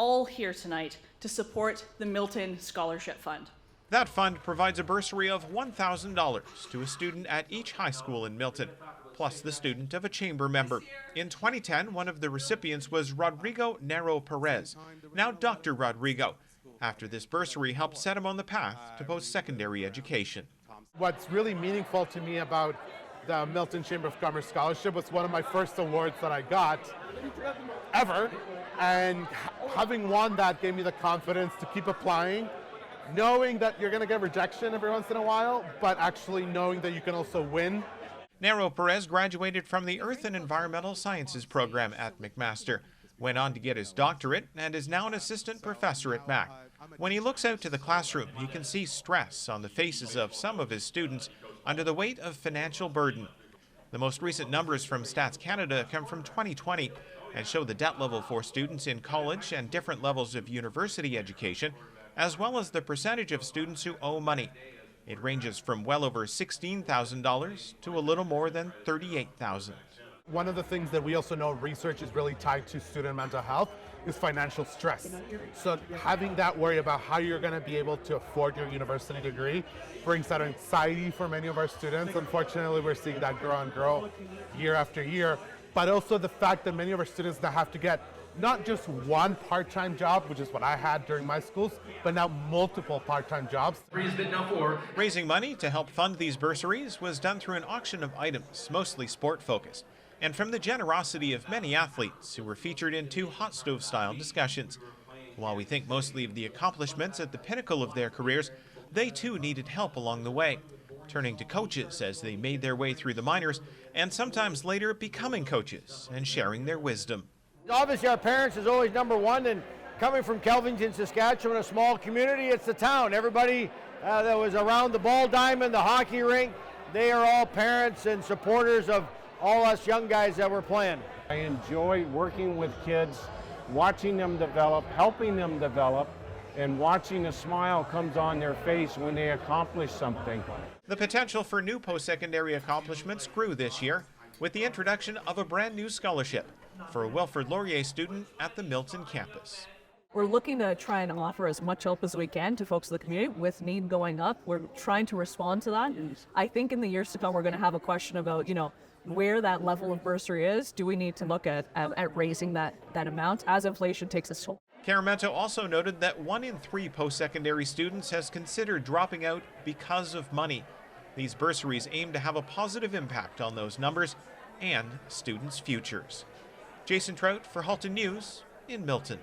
all here tonight to support the Milton Scholarship Fund. That fund provides a bursary of $1,000 to a student at each high school in Milton, plus the student of a chamber member. In 2010, one of the recipients was Rodrigo Nero Perez, now Dr. Rodrigo, after this bursary helped set him on the path to post-secondary education. What's really meaningful to me about the Milton Chamber of Commerce Scholarship was one of my first awards that I got ever, and having won that gave me the confidence to keep applying, knowing that you're going to get rejection every once in a while, but actually knowing that you can also win. Nero Perez graduated from the Earth and Environmental Sciences program at McMaster, went on to get his doctorate, and is now an assistant professor at Mac. When he looks out to the classroom, he can see stress on the faces of some of his students under the weight of financial burden. The most recent numbers from Stats Canada come from 2020 and show the debt level for students in college and different levels of university education, as well as the percentage of students who owe money. It ranges from well over $16,000 to a little more than $38,000. One of the things that we also know research is really tied to student mental health is financial stress. So having that worry about how you're going to be able to afford your university degree brings that anxiety for many of our students. Unfortunately, we're seeing that grow and grow year after year. But also the fact that many of our students now have to get not just one part-time job, which is what I had during my schools, but now multiple part-time jobs. Raising money to help fund these bursaries was done through an auction of items, mostly sport-focused, and from the generosity of many athletes who were featured in 2 hot stove-style discussions. While we think mostly of the accomplishments at the pinnacle of their careers, they too needed help along the way, turning to coaches as they made their way through the minors, and sometimes later becoming coaches and sharing their wisdom. Obviously, our parents is always number one, and coming from Kelvington, Saskatchewan, a small community, it's the town. Everybody that was around the ball diamond, the hockey rink, they are all parents and supporters of all us young guys that were playing. I enjoy working with kids, watching them develop, helping them develop, and watching a smile comes on their face when they accomplish something. The potential for new post-secondary accomplishments grew this year with the introduction of a brand new scholarship for a Wilfrid Laurier student at the Milton campus. We're looking to try and offer as much help as we can to folks in the community with need going up. We're trying to respond to that. I think in the years to come, we're going to have a question about, where that level of bursary is. Do we need to look at raising that amount as inflation takes its toll? Caramento also noted that 1 in 3 post-secondary students has considered dropping out because of money. These bursaries aim to have a positive impact on those numbers and students' futures. Jason Trout for Halton News in Milton.